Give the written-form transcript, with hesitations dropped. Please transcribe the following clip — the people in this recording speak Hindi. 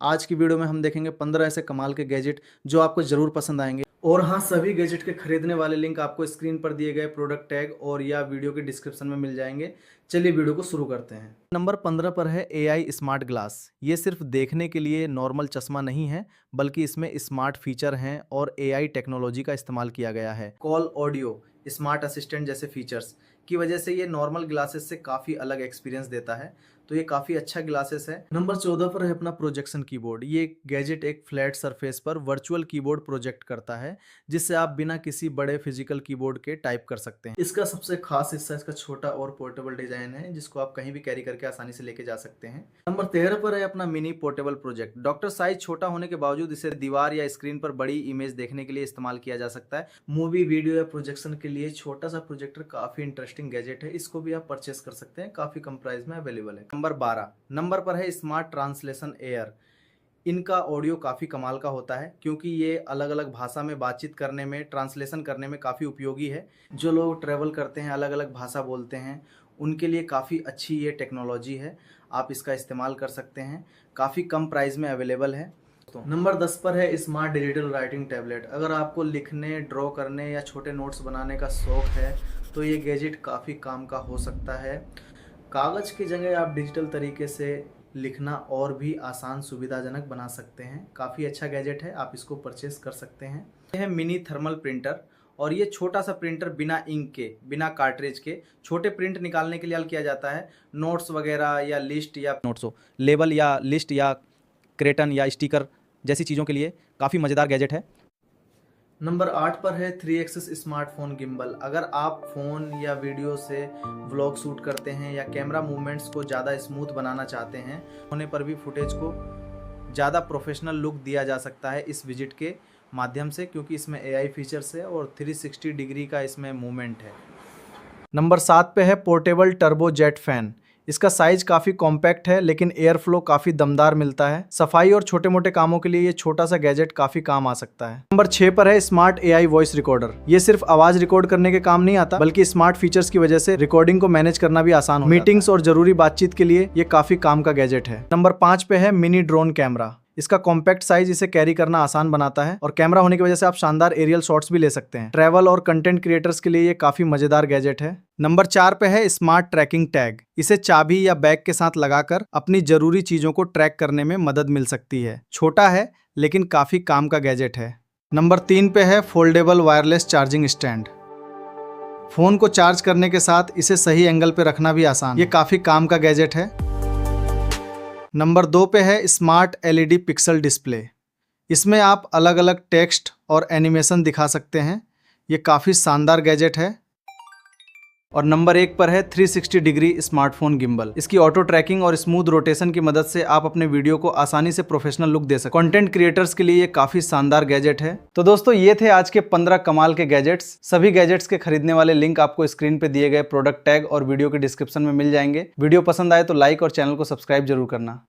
आज की वीडियो में हम देखेंगे 15 ऐसे कमाल के गैजेट जो आपको जरूर पसंद आएंगे। और हाँ, सभी गैजेट के खरीदने वाले लिंक आपको स्क्रीन पर दिए गए प्रोडक्ट टैग और या वीडियो के डिस्क्रिप्शन में मिल जाएंगे। चलिए वीडियो को शुरू करते हैं। नंबर 15 पर है AI स्मार्ट ग्लास। ये सिर्फ देखने के लिए नॉर्मल चश्मा नहीं है, बल्कि इसमें स्मार्ट फीचर हैं और AI टेक्नोलॉजी का इस्तेमाल किया गया है। कॉल ऑडियो, स्मार्ट असिस्टेंट जैसे फीचर्स की वजह से ये नॉर्मल ग्लासेस से काफ़ी अलग एक्सपीरियंस देता है, तो ये काफ़ी अच्छा ग्लासेस है। नंबर 14 पर है अपना प्रोजेक्शन कीबोर्ड। ये गैजेट एक फ्लैट सरफेस पर वर्चुअल कीबोर्ड प्रोजेक्ट करता है, जिससे आप बिना किसी बड़े फिजिकल कीबोर्ड के टाइप कर सकते हैं। इसका सबसे खास हिस्सा इसका छोटा और पोर्टेबल डिजाइन है, जिसको आप कहीं भी कैरी करके आसानी से लेके जा सकते हैं। नंबर 13 पर है अपना mini portable project. Doctor size छोटा होने के बावजूद इसे दीवार या स्क्रीन पर बड़ी इमेज देखने के लिए इस्तेमाल किया जा सकता है। मूवी, वीडियो या प्रोजेक्शन के लिए छोटा सा प्रोजेक्टर काफी इंटरेस्टिंग गैजेट है। इसको भी आप परचेस कर सकते हैं, काफी कम प्राइस में अवेलेबल है। नंबर 12 नंबर पर है स्मार्ट ट्रांसलेशन एयर। इनका ऑडियो काफ़ी कमाल का होता है, क्योंकि ये अलग अलग भाषा में बातचीत करने में, ट्रांसलेशन करने में काफ़ी उपयोगी है। जो लोग ट्रैवल करते हैं, अलग अलग भाषा बोलते हैं, उनके लिए काफ़ी अच्छी ये टेक्नोलॉजी है। आप इसका इस्तेमाल कर सकते हैं, काफ़ी कम प्राइस में अवेलेबल है। नंबर 10 पर है स्मार्ट डिजिटल राइटिंग टैबलेट। अगर आपको लिखने, ड्रॉ करने या छोटे नोट्स बनाने का शौक है, तो ये गैजेट काफ़ी काम का हो सकता है। कागज़ की जगह आप डिजिटल तरीके से लिखना और भी आसान, सुविधाजनक बना सकते हैं। काफ़ी अच्छा गैजेट है, आप इसको परचेस कर सकते हैं। यह है मिनी थर्मल प्रिंटर, और ये छोटा सा प्रिंटर बिना इंक के, बिना कार्ट्रिज के छोटे प्रिंट निकालने के लिए किया जाता है। नोट्स वगैरह या लिस्ट या नोट्स हो, लेबल या लिस्ट या क्रेटन या स्टिकर जैसी चीज़ों के लिए काफ़ी मज़ेदार गैजेट है। नंबर 8 पर है 3 एक्सिस स्मार्टफोन गिम्बल। अगर आप फ़ोन या वीडियो से व्लॉग शूट करते हैं या कैमरा मूवमेंट्स को ज़्यादा स्मूथ बनाना चाहते हैं, होने पर भी फुटेज को ज़्यादा प्रोफेशनल लुक दिया जा सकता है इस विजिट के माध्यम से, क्योंकि इसमें AI फीचर्स है और 360 डिग्री का इसमें मूवमेंट है। नंबर 7 पे है पोर्टेबल टर्बो जेट फैन। इसका साइज काफ़ी कॉम्पैक्ट है, लेकिन एयर फ्लो काफ़ी दमदार मिलता है। सफाई और छोटे मोटे कामों के लिए ये छोटा सा गैजेट काफ़ी काम आ सकता है। नंबर 6 पर है स्मार्ट AI वॉइस रिकॉर्डर। ये सिर्फ आवाज़ रिकॉर्ड करने के काम नहीं आता, बल्कि स्मार्ट फीचर्स की वजह से रिकॉर्डिंग को मैनेज करना भी आसान हो जाता है। मीटिंग्स और जरूरी बातचीत के लिए ये काफ़ी काम का गैजेट है। नंबर 5 पे है मिनी ड्रोन कैमरा। इसका कॉम्पैक्ट साइज इसे कैरी करना आसान बनाता है, और कैमरा होने की वजह से आप शानदार एरियल शॉट्स भी ले सकते हैं। ट्रैवल और कंटेंट क्रिएटर्स के लिए ये काफी मजेदार गैजेट है। नंबर 4 पे है स्मार्ट ट्रैकिंग टैग। इसे चाबी या बैग के साथ लगाकर अपनी जरूरी चीजों को ट्रैक करने में मदद मिल सकती है। छोटा है, लेकिन काफी काम का गैजेट है। नंबर 3 पे है foldable wireless charging stand. Phone को चार्ज करने के साथ इसे सही एंगल पे रखना भी आसान। ये काफी काम का गैजेट है। नंबर 2 पे है स्मार्ट LED पिक्सल डिस्प्ले। इसमें आप अलग अलग टेक्स्ट और एनिमेशन दिखा सकते हैं। ये काफ़ी शानदार गैजेट है। और नंबर 1 पर है 360 डिग्री स्मार्टफोन गिम्बल। इसकी ऑटो ट्रैकिंग और स्मूथ रोटेशन की मदद से आप अपने वीडियो को आसानी से प्रोफेशनल लुक दे सकते हैं। कंटेंट क्रिएटर्स के लिए ये काफ़ी शानदार गैजेट है। तो दोस्तों, ये थे आज के 15 कमाल के गैजेट्स। सभी गैजेट्स के खरीदने वाले लिंक आपको स्क्रीन पे दिए गए प्रोडक्ट टैग और वीडियो के डिस्क्रिप्शन में मिल जाएंगे। वीडियो पसंद आए तो लाइक और चैनल को सब्सक्राइब जरूर करना।